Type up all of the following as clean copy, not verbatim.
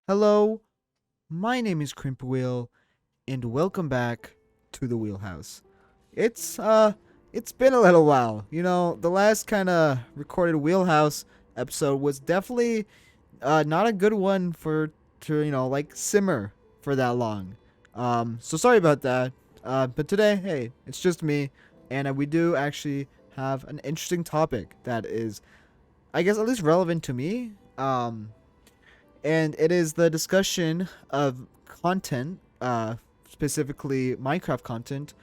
Hello, my name is Wheel, and welcome back to the Wheelhouse. It's it's been a little while. The last kind of recorded Wheelhouse episode was definitely not a good one for to like simmer for that long. So sorry about that. But today, hey, it's just me, and we do actually have an interesting topic that is, I guess, at least relevant to me. And it is the discussion of content, specifically Minecraft content,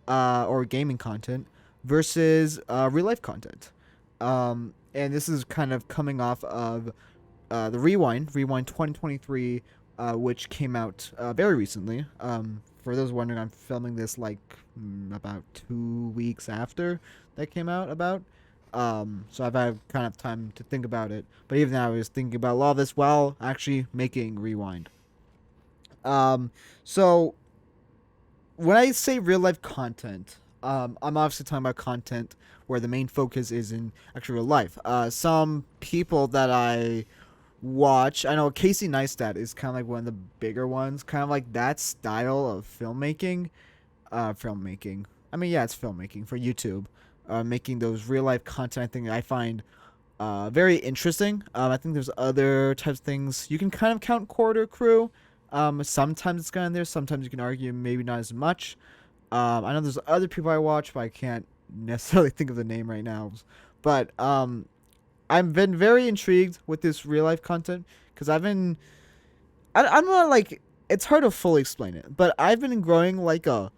or gaming content, versus real life content. And this is kind of coming off of the Rewind 2023, which came out very recently. For those wondering, I'm filming this like about 2 weeks after that came out. So I've had kind of time to think about it. But even now, I was thinking about a lot of this while actually making Rewind. So when I say real life content, I'm obviously talking about content where the main focus is in actual real life. Some people that I watch, I know Casey Neistat is kind of like one of the bigger ones, kind of like that style of filmmaking. Filmmaking. I mean, yeah, it's filmmaking for YouTube. Making those real life content, I think I find very interesting. I think there's other types of things you can kind of count Quarter Crew. Sometimes it's kind of there. Sometimes you can argue maybe not as much. I know there's other people I watch, but I can't necessarily think of the name right now. But I've been very intrigued with this real life content because I'm not like, it's hard to fully explain it, but I've been growing like a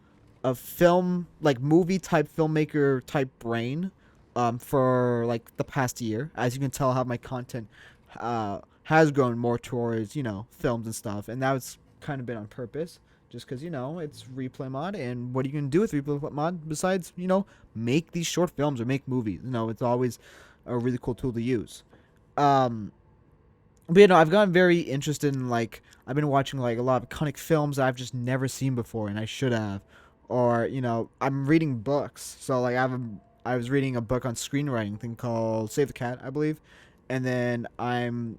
film, like movie type filmmaker type brain for like the past year. As you can tell, how my content has grown more towards films and stuff, and that's kind of been on purpose. Just because it's replay mod, and what are you gonna do with replay mod besides make these short films or make movies? It's always a really cool tool to use. Um, but I've gotten very interested in, like, I've been watching like a lot of iconic films that I've just never seen before, and I should have. Or I'm reading books. So like I was reading a book on screenwriting thing called Save the Cat, I believe, and then I'm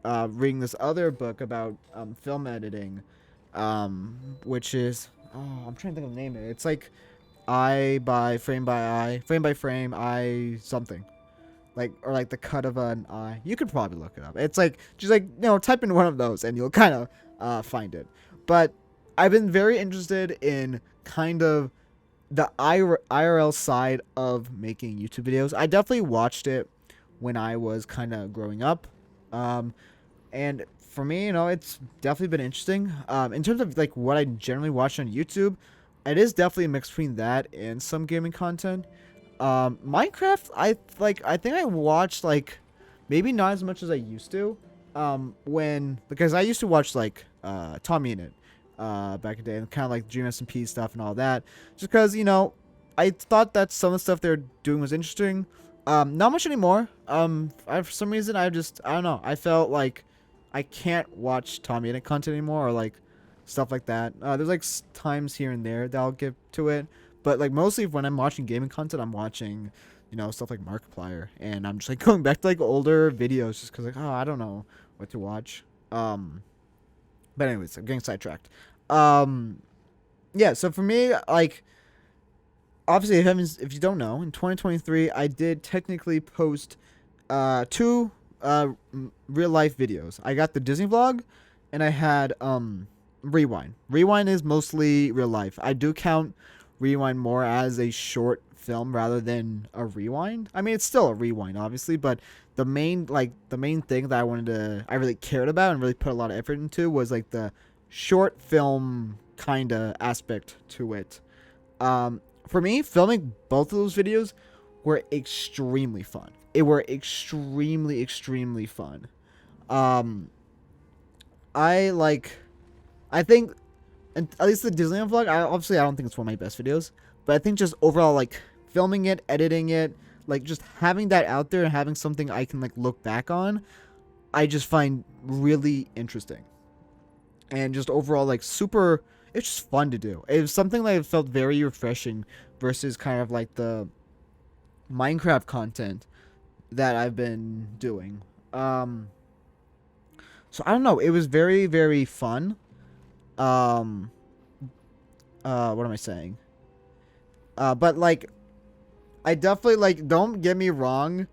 reading this other book about film editing, which is, I'm trying to think of the name of it. It's like eye, frame by frame, eye something, like, or like the cut of an eye. You could probably look it up. It's like just like type in one of those and you'll kind of find it. But I've been very interested in kind of the IRL side of making YouTube videos. I definitely watched it when I was kind of growing up, um, and for me, it's definitely been interesting. In terms of like what I generally watch on YouTube, it is definitely a mix between that and some gaming content. Minecraft, I think I watched like maybe not as much as I used to. When because I used to watch like Tommy in it, back in the day, and kind of like Dream SMP stuff and all that. Just because I thought that some of the stuff they're doing was interesting. Not much anymore. For some reason I don't know. I felt like I can't watch Tommy in it content anymore, or like stuff like that. There's like times here and there that I'll get to it, but like mostly when I'm watching gaming content, I'm watching stuff like Markiplier, and I'm just like going back to like older videos just because like, oh, I don't know what to watch. But anyways, I'm getting sidetracked. Um, yeah. So for me, like, obviously, if you don't know, in 2023, I did technically post two real life videos. I got the Disney vlog, and I had Rewind. Rewind is mostly real life. I do count Rewind more as a short film rather than a rewind. I mean, it's still a rewind, obviously, but the main thing that I really cared about and really put a lot of effort into was like the short film kind of aspect to it. For me, filming both of those videos were extremely fun. It were extremely, extremely fun. Um, I like, I think, and at least the Disneyland vlog. I don't think it's one of my best videos, but I think just overall, like filming it, editing it, like just having that out there and having something I can like look back on, I just find really interesting, and just overall like super. It's just fun to do. It was something that felt very refreshing versus kind of like the Minecraft content that I've been doing. Um, So I don't know. It was very, very fun. Um, what am I saying? But like, I definitely like. Don't get me wrong.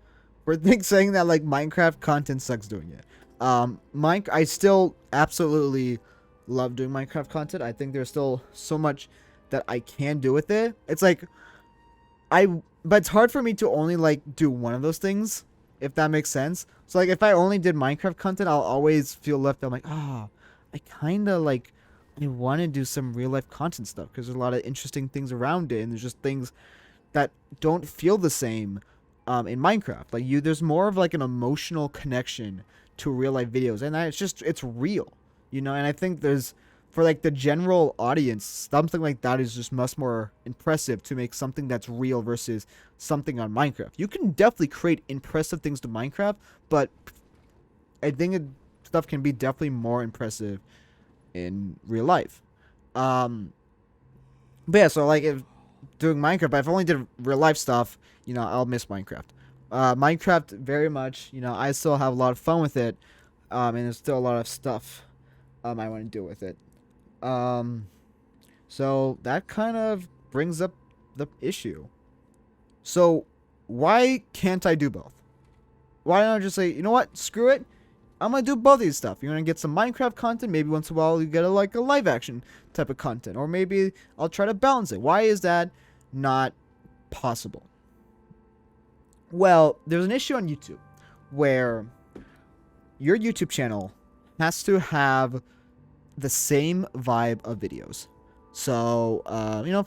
For saying that like Minecraft content sucks doing it. I still absolutely love doing Minecraft content. I think there's still so much that I can do with it. It's like I, but it's hard for me to only like do one of those things, if that makes sense. So like if I only did Minecraft content, I'll always feel left. I'm like, I kind of like, I want to do some real life content stuff because there's a lot of interesting things around it, and there's just things that don't feel the same in Minecraft. Like there's more of like an emotional connection to real life videos, and it's real, And I think there's for like the general audience, something like that is just much more impressive to make something that's real versus something on Minecraft. You can definitely create impressive things to Minecraft, but I think stuff can be definitely more impressive in real life. Um, but yeah, so like if doing Minecraft, but if I only did real life stuff, I'll miss Minecraft. Minecraft very much, I still have a lot of fun with it, and there's still a lot of stuff I want to do with it. Um, so that kind of brings up the issue. So why can't I do both? Why don't I just say, you know what, screw it, I'm gonna do both of these stuff. You're gonna get some Minecraft content. Maybe once in a while you get a live action type of content, or maybe I'll try to balance it. Why is that not possible? Well, there's an issue on YouTube where your YouTube channel has to have the same vibe of videos. So,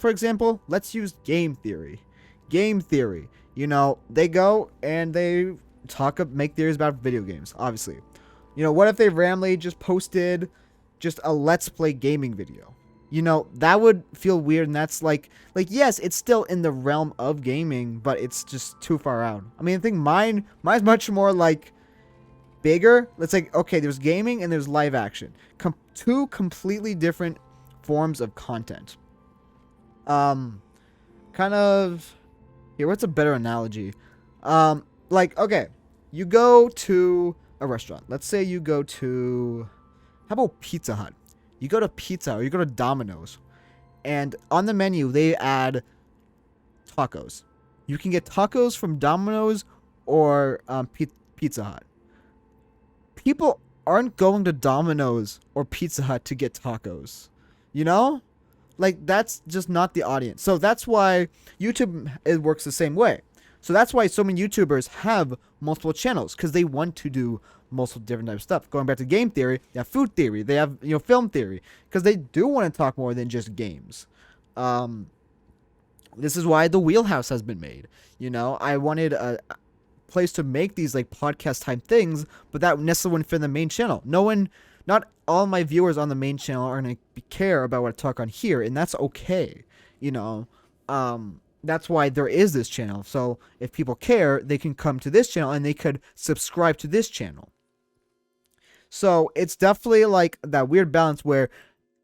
for example, let's use game theory. Game theory, they go and they make theories about video games, obviously. What if they randomly just posted just a let's play gaming video? That would feel weird, and that's like yes, it's still in the realm of gaming, but it's just too far out. I mean, I think mine's much more like bigger. Let's like, okay, there's gaming and there's live action. Two completely different forms of content. Kind of here, what's a better analogy? Like, okay, you go to a restaurant. Let's say you go to, how about Pizza Hut? You go to Pizza Hut or you go to Domino's, and on the menu they add tacos. You can get tacos from Domino's or Pizza Hut. People aren't going to Domino's or Pizza Hut to get tacos. Like, that's just not the audience. So that's why YouTube, it works the same way. So that's why so many YouTubers have multiple channels, because they want to do multiple different types of stuff. Going back to game theory, they have food theory, they have film theory, because they do want to talk more than just games. This is why the Wheelhouse has been made. I wanted a place to make these like podcast type things, but that necessarily wouldn't fit in the main channel. Not all my viewers on the main channel are gonna care about what I talk on here, and that's okay. That's why there is this channel. So if people care, they can come to this channel and they could subscribe to this channel. So it's definitely like that weird balance where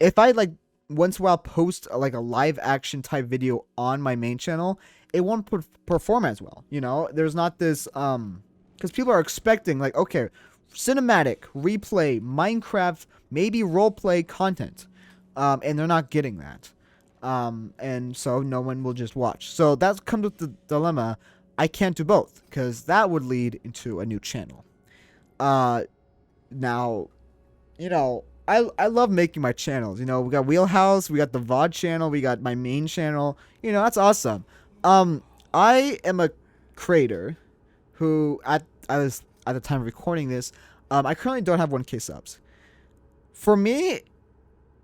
if I like once in a while post like a live action type video on my main channel, it won't perform as well. There's not this because people are expecting like, okay, cinematic, replay, Minecraft, maybe roleplay content, and they're not getting that. And so no one will just watch. So that comes with the dilemma. I can't do both because that would lead into a new channel. Now, I love making my channels. We got Wheelhouse, we got the VOD channel, we got my main channel. That's awesome. I am a creator who I was at the time of recording this. I currently don't have 1K subs. For me,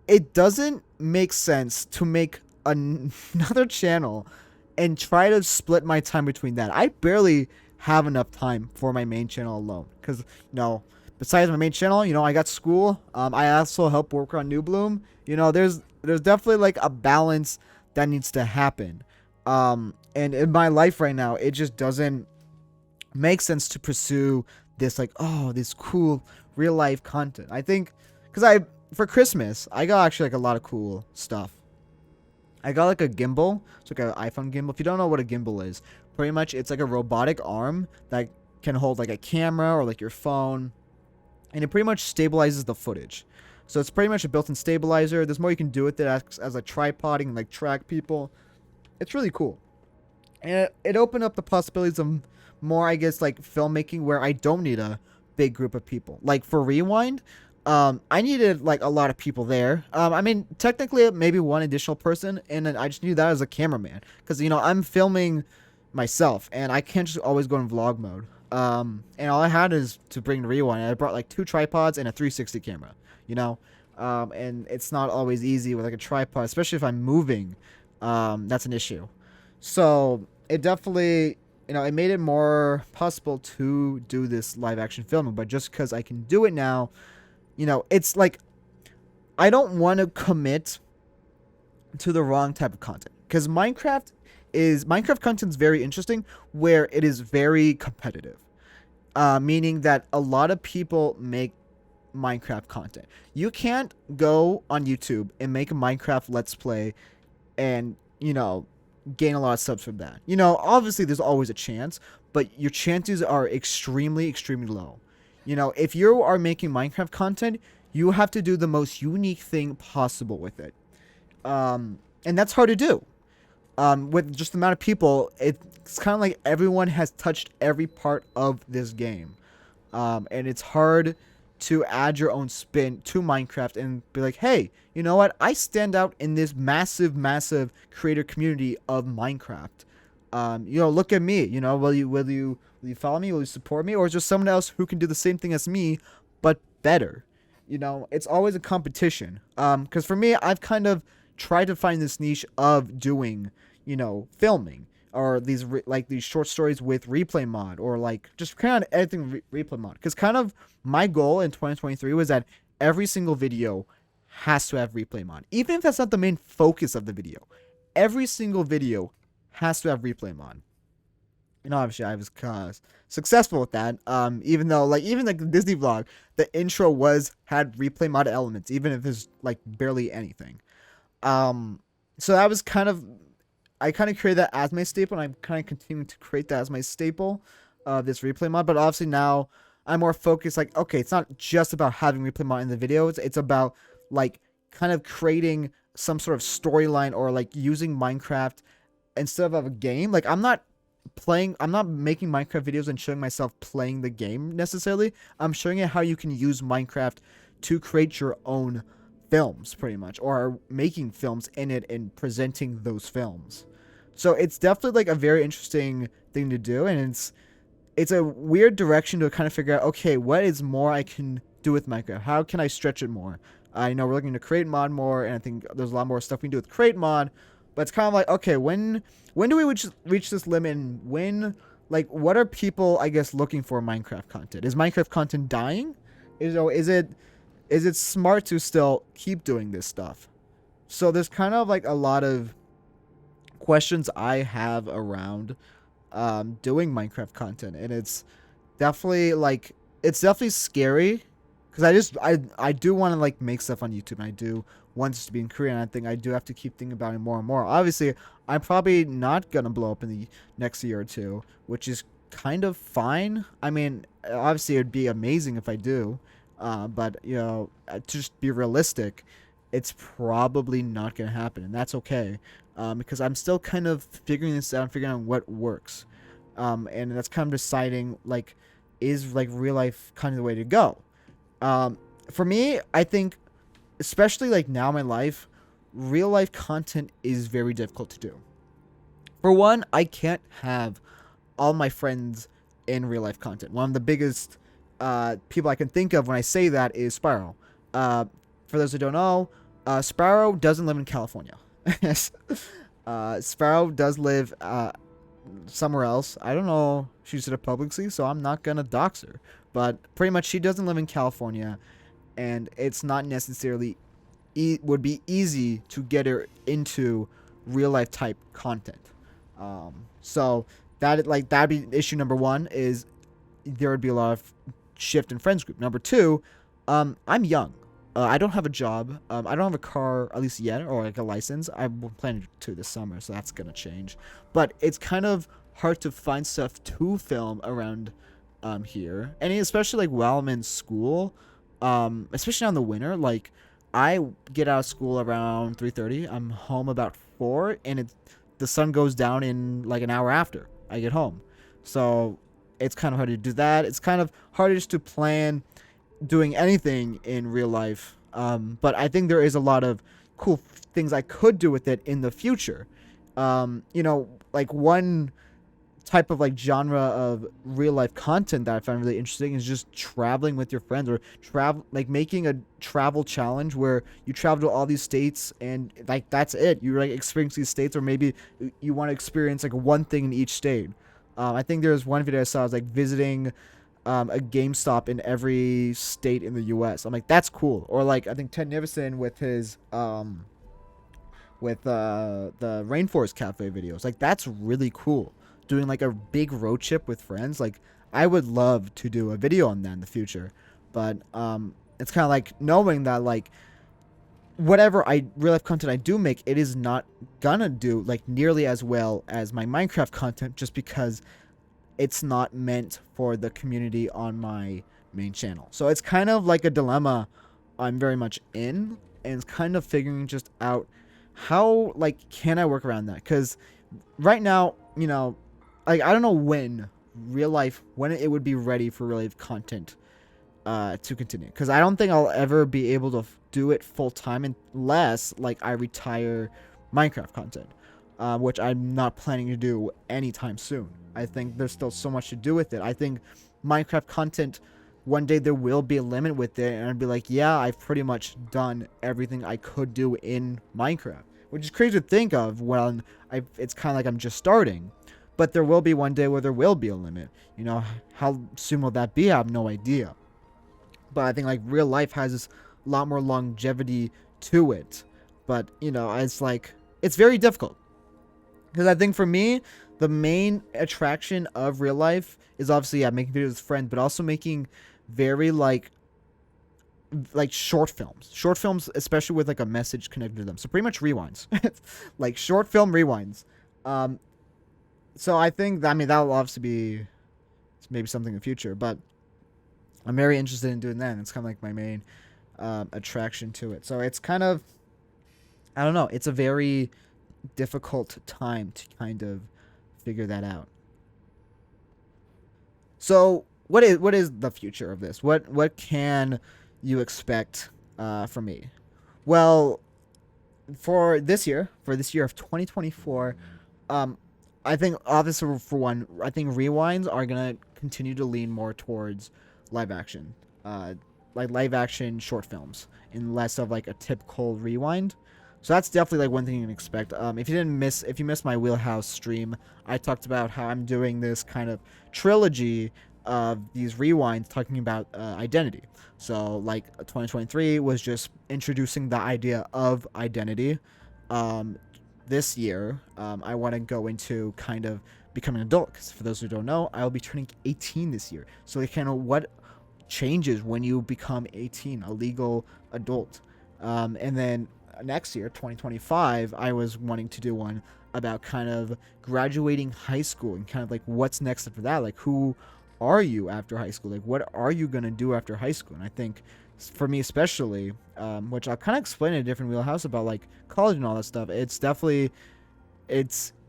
it doesn't make sense to make another channel and try to split my time between that. I barely have enough time for my main channel alone because, besides my main channel, I got school. I also help work on New Bloom. There's definitely like a balance that needs to happen. And in my life right now, it just doesn't make sense to pursue this like, this cool real life content. I think because for Christmas, I got actually like a lot of cool stuff. I got like a gimbal. It's like an iPhone gimbal. If you don't know what a gimbal is, pretty much it's like a robotic arm that can hold like a camera or like your phone. and it pretty much stabilizes the footage. So it's pretty much a built-in stabilizer. There's more you can do with it as a tripod and like track people. It's really cool. And it opened up the possibilities of more, I guess, like filmmaking where I don't need a big group of people. Like for Rewind, I needed like a lot of people there. I mean, technically maybe one additional person, and then I just need that as a cameraman because I'm filming myself, and I can't just always go in vlog mode. And all I had is to bring the Rewind. I brought like 2 tripods and a 360 camera. You know, and it's not always easy with like a tripod, especially if I'm moving. That's an issue. So it definitely, it made it more possible to do this live action filming. But just because I can do it now, it's like I don't want to commit to the wrong type of content because Minecraft content is very interesting where it is very competitive, meaning that a lot of people make Minecraft content. You can't go on YouTube and make a Minecraft Let's Play and, gain a lot of subs from that. Obviously there's always a chance, but your chances are extremely, extremely low. If you are making Minecraft content, you have to do the most unique thing possible with it. And that's hard to do. With just the amount of people, it's kind of like everyone has touched every part of this game. And it's hard to add your own spin to Minecraft and be like, hey, you know what? I stand out in this massive, massive creator community of Minecraft. Look at me. Will you follow me? Will you support me? Or is there someone else who can do the same thing as me, but better? It's always a competition. Because for me, I've kind of tried to find this niche of doing, filming. Or these these short stories with replay mod, or like just kind of anything replay mod. Because kind of my goal in 2023 was that every single video has to have replay mod, even if that's not the main focus of the video. Every single video has to have replay mod. Obviously I was successful with that. Even though even the Disney vlog, the intro had replay mod elements, even if there's like barely anything. So that was I kind of created that as my staple, and I'm kind of continuing to create that as my staple, this replay mod. But obviously now I'm more focused, like, okay, it's not just about having replay mod in the videos. It's about, like, kind of creating some sort of storyline or, like, using Minecraft instead of a game. Like, I'm not making Minecraft videos and showing myself playing the game necessarily. I'm showing you how you can use Minecraft to create your own films, pretty much, or making films in it and presenting those films. So it's definitely like a very interesting thing to do, and it's a weird direction to kind of figure out, okay, what is more I can do with Minecraft? How can I stretch it more? We're looking to create mod more, and I think there's a lot more stuff we can do with create mod, but it's kind of like, okay, when do we reach this limit, and what are people, I guess, looking for in Minecraft content? Is Minecraft content dying? Is it smart to still keep doing this stuff? So there's kind of like a lot of questions I have around doing Minecraft content, and it's definitely scary because I do want to like make stuff on YouTube, and I do want this to be in Korean. I think I do have to keep thinking about it more and more. Obviously, I'm probably not gonna blow up in the next year or two, which is kind of fine. I mean, obviously it would be amazing if I do. But to just be realistic, it's probably not going to happen, and that's okay, because I'm still kind of figuring this out and figuring out what works, and that's kind of deciding, like, is, like, real life kind of the way to go. For me, I think, especially, like, now in my life, real life content is very difficult to do. For one, I can't have all my friends in real life content. One of the biggest people I can think of when I say that is Sparrow. For those who don't know, Sparrow doesn't live in California. Sparrow does live somewhere else. I don't know if she said it publicly, so I'm not gonna dox her. But pretty much, she doesn't live in California, and it's not necessarily would be easy to get her into real life type content. So that'd be issue number one, is there would be a lot of shift in friends group. Number two, I'm young. I don't have a job. I don't have a car, at least yet, or like a license. I'm planning to this summer, so that's gonna change. But it's kind of hard to find stuff to film around here, and especially like while I'm in school, especially on the winter, like I get out of school around 3:30. I'm home about 4, and the sun goes down in like an hour after I get home. So it's kind of hard to do that. It's kind of hard just to plan doing anything in real life. But I think there is a lot of cool things I could do with it in the future. Like one type of like genre of real life content that I find really interesting is just traveling with your friends, or travel, like making a travel challenge where you travel to all these states and like that's it. You like experience these states, or maybe you want to experience like one thing in each state. I think there was one video I saw, I was like visiting a GameStop in every state in the U.S. I'm like, that's cool. Or like I think Ted Nivison with his the Rainforest Cafe videos. Like that's really cool. Doing like a big road trip with friends. Like I would love to do a video on that in the future. But it's kind of like knowing that like whatever I real life content I do make, it is not gonna do like nearly as well as my Minecraft content, just because it's not meant for the community on my main channel. So it's kind of like a dilemma I'm very much in, and it's kind of figuring just out how like can I work around that, because right now, like I don't know when it would be ready for real life content to continue, because I don't think I'll ever be able to do it full time unless like I retire Minecraft content, which I'm not planning to do anytime soon. I think there's still so much to do with it. I think Minecraft content, one day there will be a limit with it, and I'd be like, yeah, I've pretty much done everything I could do in Minecraft, which is crazy to think of when it's kind of like I'm just starting. But there will be one day where there will be a limit. How soon will that be? I have no idea. But I think like real life has a lot more longevity to it. But it's like it's very difficult, because I think for me the main attraction of real life is obviously making videos with friends, but also making very like short films, especially with like a message connected to them. So pretty much rewinds, like short film rewinds. So I think that'll obviously be maybe something in the future, but I'm very interested in doing that. And it's kind of like my main attraction to it. So it's kind of, I don't know, it's a very difficult time to kind of figure that out. So what is the future of this? What can you expect from me? Well, for this year of 2024, I think obviously for one, I think rewinds are gonna continue to lean more towards live action, like live action short films, and less of like a typical rewind. So that's definitely like one thing you can expect. If you missed my Wheelhouse stream, I talked about how I'm doing this kind of trilogy of these rewinds talking about identity. So like 2023 was just introducing the idea of identity. This year, I want to go into kind of becoming an adult, because for those who don't know, I will be turning 18 this year. So like kind of what changes when you become 18, a legal adult. And then next year, 2025, I was wanting to do one about kind of graduating high school and kind of like what's next after that. Like, who are you after high school? Like, what are you going to do after high school? And I think for me especially, which I'll kind of explain in a different Wheelhouse about like college and all that stuff, it's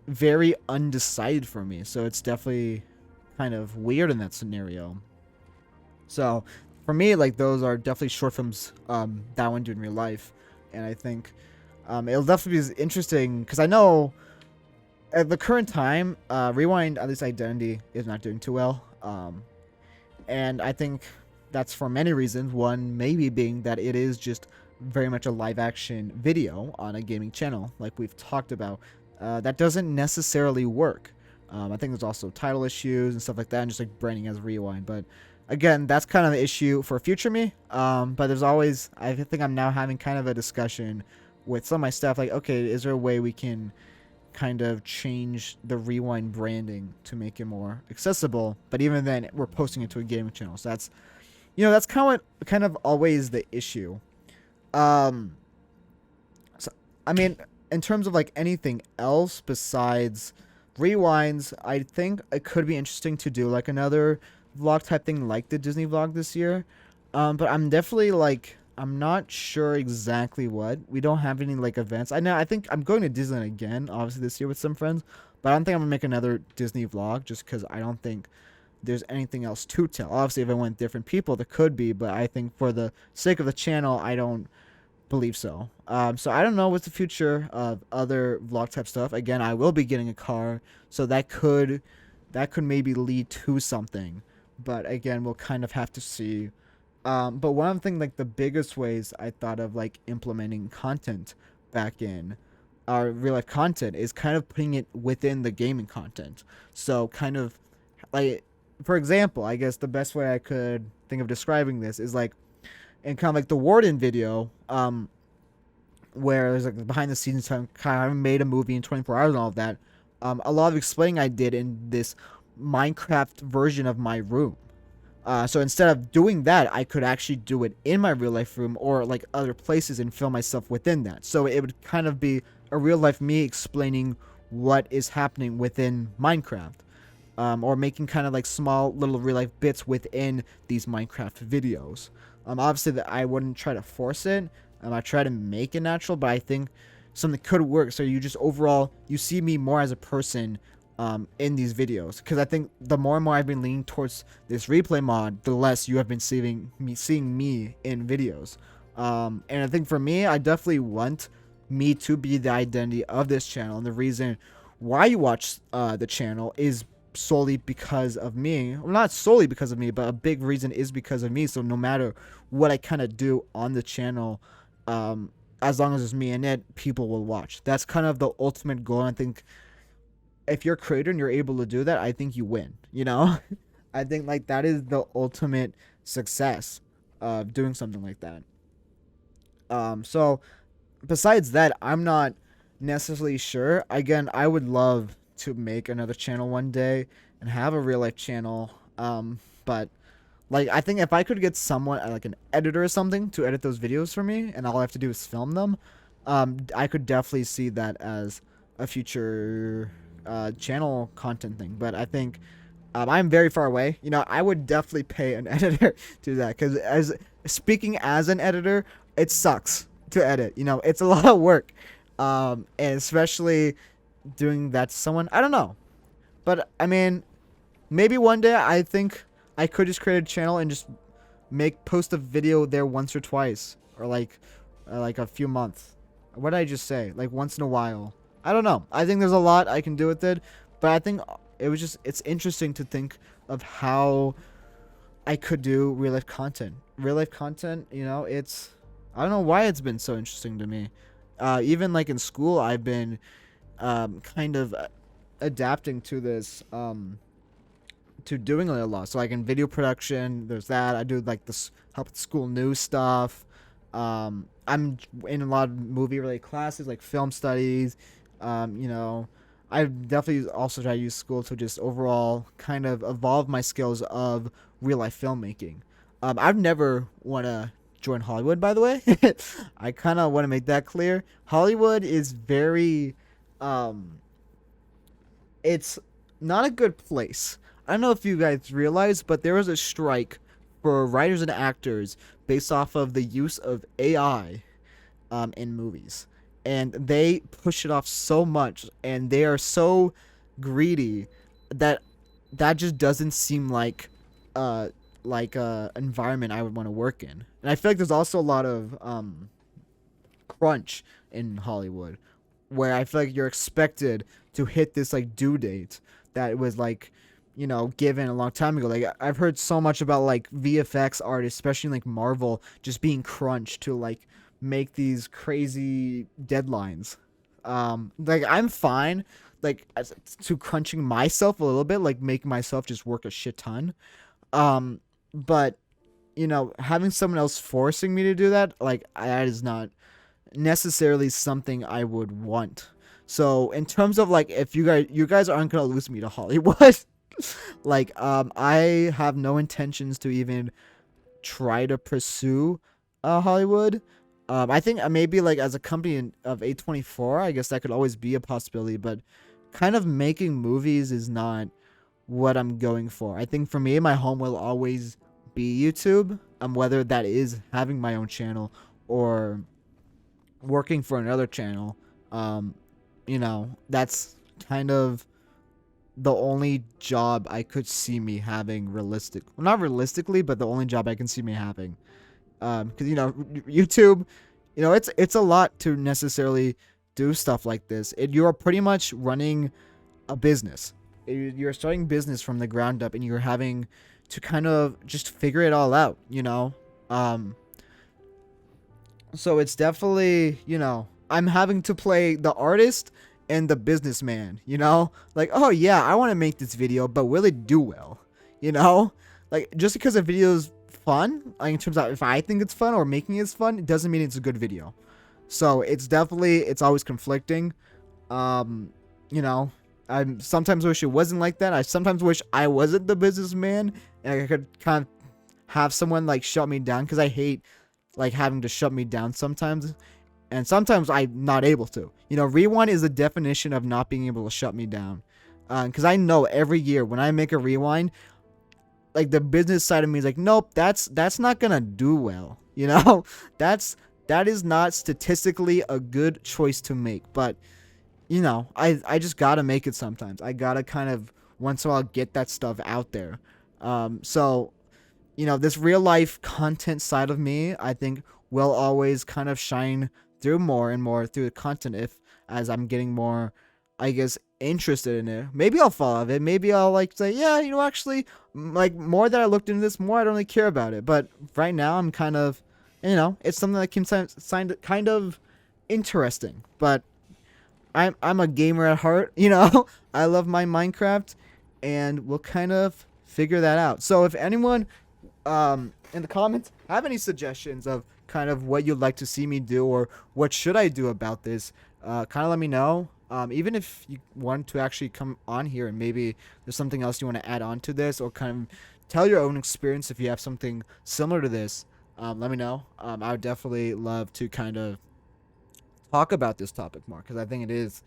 very undecided for me. So it's definitely kind of weird in that scenario. So for me, like those are definitely short films that I want to do in real life. And I think it'll definitely be interesting, because I know at the current time, Rewind, at least Identity, is not doing too well. And I think that's for many reasons. One maybe being that it is just very much a live action video on a gaming channel, like we've talked about. That doesn't necessarily work. I think there's also title issues and stuff like that, and just like branding as Rewind. But again, that's kind of an issue for future me. But there's always, I think I'm now having kind of a discussion with some of my staff, like, okay, is there a way we can kind of change the Rewind branding to make it more accessible? But even then, we're posting it to a gaming channel. So that's, that's kind of always the issue. So, I mean, in terms of like anything else besides rewinds, I think it could be interesting to do like another vlog type thing like the Disney vlog this year. But I'm definitely like I'm not sure exactly what. We don't have any like events. I think I'm going to Disneyland again, obviously this year with some friends. But I don't think I'm gonna make another Disney vlog just because I don't think there's anything else to tell. Obviously, if I went with different people, there could be, but I think for the sake of the channel, I don't believe so. So I don't know what's the future of other vlog type stuff. Again, I will be getting a car, so that could maybe lead to something. But again, we'll kind of have to see. But one of the things, like the biggest ways I thought of like implementing content back in our real life content is kind of putting it within the gaming content. So kind of like, for example, I guess the best way I could think of describing this is like in kind of like the Warden video, where there's like behind the scenes kind of made a movie in 24 hours and all of that. A lot of explaining I did in this Minecraft version of my room. So instead of doing that, I could actually do it in my real life room or like other places and film myself within that. So it would kind of be a real life me explaining what is happening within Minecraft. Or making kind of like small little real life bits within these Minecraft videos. Obviously, that I wouldn't try to force it. I try to make it natural, but I think something could work. So you just overall you see me more as a person in these videos, because I think the more and more I've been leaning towards this replay mod, the less you have been seeing me in videos. And I think for me, I definitely want me to be the identity of this channel, and the reason why you watch the channel is solely because of me. Well, not solely because of me, but a big reason is because of me. So no matter what I kind of do on the channel, as long as it's me in it, people will watch. That's kind of the ultimate goal. I think if you're a creator and you're able to do that, I think you win, you know. I think like that is the ultimate success of doing something like that. So besides that, I'm not necessarily sure. Again, I would love to make another channel one day and have a real life channel. But like I think if I could get someone like an editor or something to edit those videos for me, and all I have to do is film them, I could definitely see that as a future channel content thing. But I think I'm very far away. You know, I would definitely pay an editor to do that, because as speaking as an editor, it sucks to edit. You know, it's a lot of work, and especially doing that to someone. I don't know, but I mean, maybe one day I think I could just create a channel and just post a video there once or twice, or like a few months. What did I just say? Like once in a while. I don't know. I think there's a lot I can do with it, but I think it's interesting to think of how I could do real life content. Real life content, you know, I don't know why it's been so interesting to me. Even like in school, I've been kind of adapting to this, to doing a lot. So like in video production, there's that. I do like this help with school news stuff. I'm in a lot of movie related classes like film studies. You know, I definitely also try to use school to just overall kind of evolve my skills of real life filmmaking. I've never want to join Hollywood, by the way. I kind of want to make that clear. Hollywood is very, it's not a good place. I don't know if you guys realize, but there was a strike for writers and actors based off of the use of AI in movies. And they push it off so much, and they are so greedy that that just doesn't seem like a environment I would want to work in. And I feel like there's also a lot of crunch in Hollywood, where I feel like you're expected to hit this like due date that was like, you know, given a long time ago. Like I've heard so much about like VFX artists, especially like Marvel, just being crunched to like make these crazy deadlines. Like I'm fine like to crunching myself a little bit, like making myself just work a shit ton. But you know, having someone else forcing me to do that, like that is not necessarily something I would want. So in terms of like, if you guys aren't gonna lose me to Hollywood, like I have no intentions to even try to pursue Hollywood. I think maybe like as a company of A24, I guess that could always be a possibility, but kind of making movies is not what I'm going for. I think for me, my home will always be YouTube. Whether that is having my own channel or working for another channel. Um, that's kind of the only job I could see me having not realistically, but the only job I can see me having. Because YouTube, it's a lot to necessarily do stuff like this. You're pretty much running a business. You're starting business from the ground up, and you're having to kind of just figure it all out. Um, so it's definitely, I'm having to play the artist and the businessman, Like, oh yeah, I want to make this video, but will it do well? Like, just because a video is fun, like in terms of if I think it's fun or making it fun, it doesn't mean it's a good video. So it's always conflicting. Um, you know, I sometimes wish it wasn't like that. I sometimes wish I wasn't the businessman and I could kind of have someone like shut me down, because I hate like having to shut me down sometimes, and sometimes I'm not able to. Rewind is the definition of not being able to shut me down, because I know every year when I make a rewind, like the business side of me is like, nope, that's not gonna do well. That is not statistically a good choice to make. But I just gotta make it sometimes. I gotta kind of once in a while get that stuff out there. So this real life content side of me, I think, will always kind of shine through more and more through the content as I'm getting more, I guess, interested in it. Maybe I'll fall out of it. Maybe I'll like say, yeah, actually, like more that I looked into this, more I don't really care about it. But right now, I'm kind of, it's something that can sound kind of interesting. But I'm a gamer at heart. I love my Minecraft, and we'll kind of figure that out. So if anyone in the comments have any suggestions of kind of what you'd like to see me do, or what should I do about this, kind of let me know. Even if you want to actually come on here and maybe there's something else you want to add on to this, or kind of tell your own experience if you have something similar to this, let me know. I would definitely love to kind of talk about this topic more, because I think it is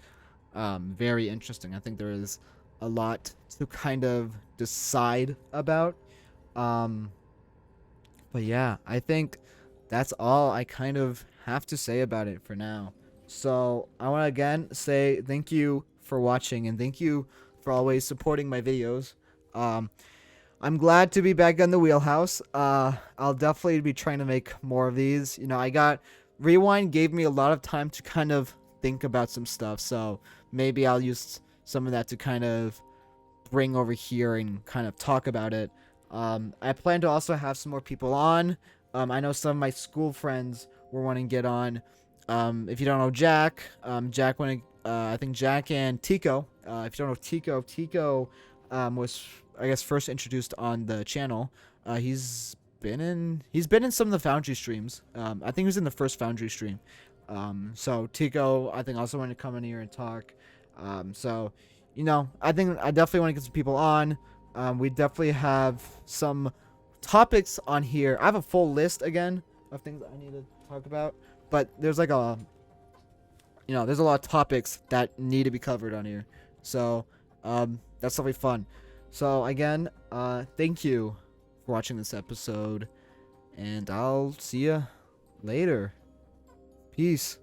very interesting. I think there is a lot to kind of decide about. But yeah, I think that's all I kind of have to say about it for now. So I want to again say thank you for watching, and thank you for always supporting my videos. I'm glad to be back on the Wheelhouse. I'll definitely be trying to make more of these. Rewind gave me a lot of time to kind of think about some stuff, so maybe I'll use some of that to kind of bring over here and kind of talk about it. I plan to also have some more people on. I know some of my school friends were wanting to get on. If you don't know Jack, I think Jack and Tico. If you don't know Tico was, I guess, first introduced on the channel. He's been in some of the Foundry streams. I think he was in the first Foundry stream. So Tico, I think, also wanted to come in here and talk. So I think I definitely want to get some people on. We definitely have some topics on here. I have a full list again of things I need to talk about, but there's like there's a lot of topics that need to be covered on here. So that's definitely fun. So again, thank you for watching this episode, and I'll see you later. Peace.